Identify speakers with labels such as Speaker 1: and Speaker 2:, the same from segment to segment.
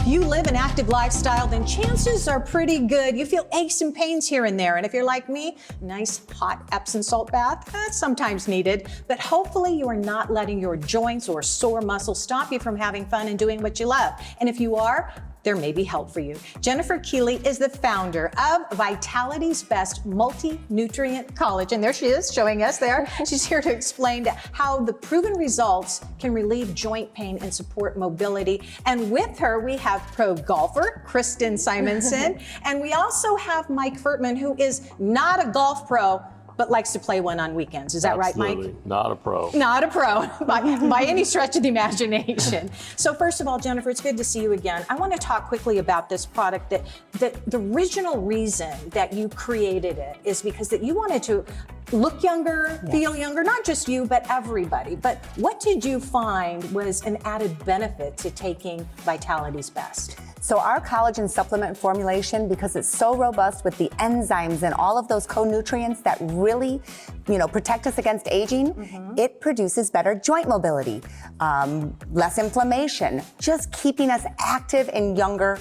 Speaker 1: you live an active lifestyle, then chances are pretty good you feel aches and pains here and there. And if you're like me, nice hot Epsom salt bath, that's sometimes needed. But hopefully you are not letting your joints or sore muscles stop you from having fun and doing what you love. And if you are, there may be help for you. Jennifer Keeley is the founder of Vitality's Best Multi-Nutrient Collagen. There she is, showing us there. She's here to explain how the proven results can relieve joint pain and support mobility. And with her, we have pro golfer Kristin Simonsen, and we also have Mike Furtmann, who is not a golf pro, but likes to play one on weekends. Is that right, Mike?
Speaker 2: Absolutely, not a pro.
Speaker 1: Not a pro, by any stretch of the imagination. So first of all, Jennifer, it's good to see you again. I want to talk quickly about this product. That the original reason that you created it is because that you wanted to look younger, feel younger, not just you, but everybody. But what did you find was an added benefit to taking Vitality's Best?
Speaker 3: So our collagen supplement formulation, because it's so robust with the enzymes and all of those co-nutrients that really, protect us against aging, it produces better joint mobility, less inflammation, just keeping us active and younger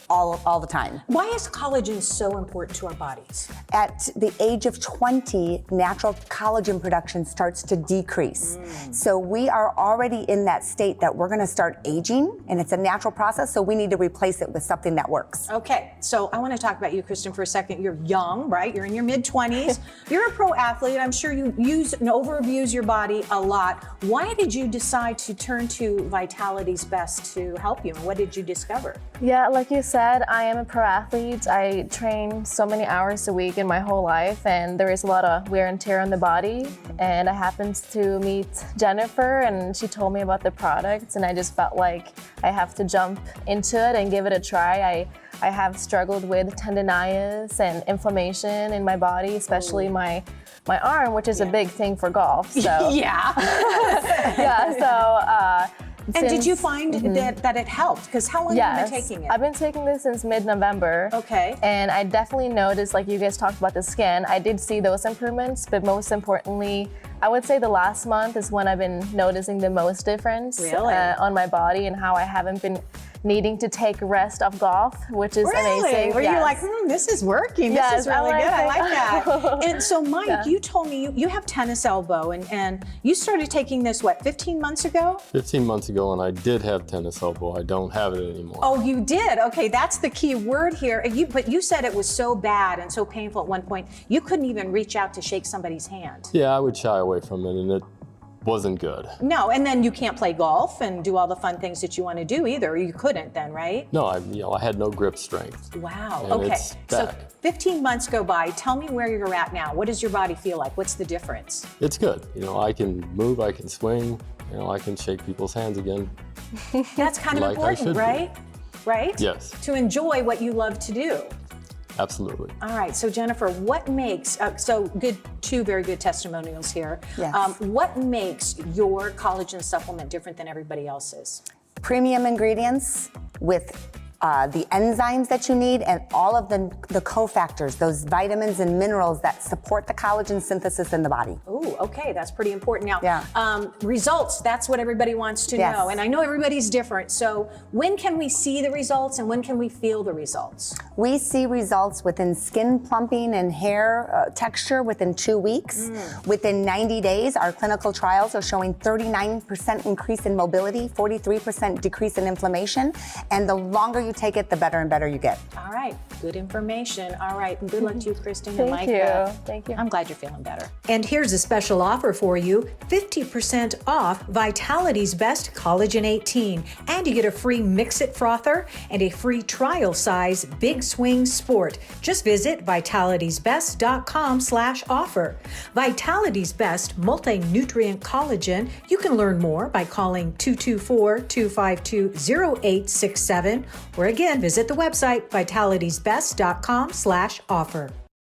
Speaker 3: all the time.
Speaker 1: Why is collagen so important to our bodies?
Speaker 3: At the age of 20, natural collagen production starts to decrease. So we are already in that state that we're gonna start aging, and it's a natural process, so we need to replace it with something that works.
Speaker 1: Okay, so I wanna talk about you, Kristin, for a second. You're young, right? You're in your mid-20s. You're a pro athlete. I'm sure you use and overabuse your body a lot. Why did you decide to turn to Vitality's Best to help you, and what did you discover?
Speaker 4: Yeah, like you said, I am a pro athlete. I train so many hours a week in my whole life, and there is a lot of wear and tear on the body. And I happened to meet Jennifer, and she told me about the product, and I just felt like I have to jump into it and give it a try. I have struggled with tendonitis and inflammation in my body, especially my arm, which is a big thing for golf. So
Speaker 1: And did you find that it helped? Because how long have you been taking it?
Speaker 4: I've been taking this since mid-November.
Speaker 1: Okay.
Speaker 4: And I definitely noticed, like you guys talked about the skin, I did see those improvements, but most importantly, I would say the last month is when I've been noticing the most difference on my body and how I haven't been needing to take rest off golf, which is amazing.
Speaker 1: Where you're like, this is working. This is really good. I like that. And so, Mike, you told me you have tennis elbow, and you started taking this, what, 15 months ago?
Speaker 2: 15 months ago, and I did have tennis elbow. I don't have it anymore.
Speaker 1: Oh, you did? Okay, that's the key word here. But you said it was so bad and so painful at one point, you couldn't even reach out to shake somebody's hand.
Speaker 2: Yeah, I would shy away from it, and it wasn't good.
Speaker 1: No, and then you can't play golf and do all the fun things that you want to do either. You couldn't then, right?
Speaker 2: No, I had no grip strength.
Speaker 1: Wow.
Speaker 2: And
Speaker 1: okay.
Speaker 2: it's
Speaker 1: So
Speaker 2: back.
Speaker 1: 15 months go by. Tell me where you're at now. What does your body feel like? What's the difference?
Speaker 2: It's good. I can move, I can swing, I can shake people's hands again.
Speaker 1: That's kind of
Speaker 2: Like I
Speaker 1: important,
Speaker 2: should be.
Speaker 1: right? Right?
Speaker 2: Yes.
Speaker 1: To enjoy what you love to do.
Speaker 2: Absolutely.
Speaker 1: All right, so Jennifer, what makes, two very good testimonials here.
Speaker 3: Yes.
Speaker 1: What makes your collagen supplement different than everybody else's?
Speaker 3: Premium ingredients with the enzymes that you need and all of the cofactors, those vitamins and minerals that support the collagen synthesis in the body.
Speaker 1: Ooh, okay, that's pretty important. Now, results, that's what everybody wants to know. And I know everybody's different. So when can we see the results and when can we feel the results?
Speaker 3: We see results within skin plumping and hair texture within 2 weeks. Within 90 days, our clinical trials are showing 39% increase in mobility, 43% decrease in inflammation, and the longer you take it, the better and better you get.
Speaker 1: All right, good information. All right, and good luck to you, Kristin and
Speaker 4: Thank
Speaker 1: Mike.
Speaker 4: you. Thank you.
Speaker 1: I'm glad you're feeling better. And here's a special offer for you, 50% off Vitality's Best Collagen 18. And you get a free Mix-It Frother and a free trial size Big Swing Sport. Just visit vitalitysbest.com/offer. Vitality's Best Multi-Nutrient Collagen. You can learn more by calling 224-252-0867 or again, visit the website vitalitysbest.com/offer.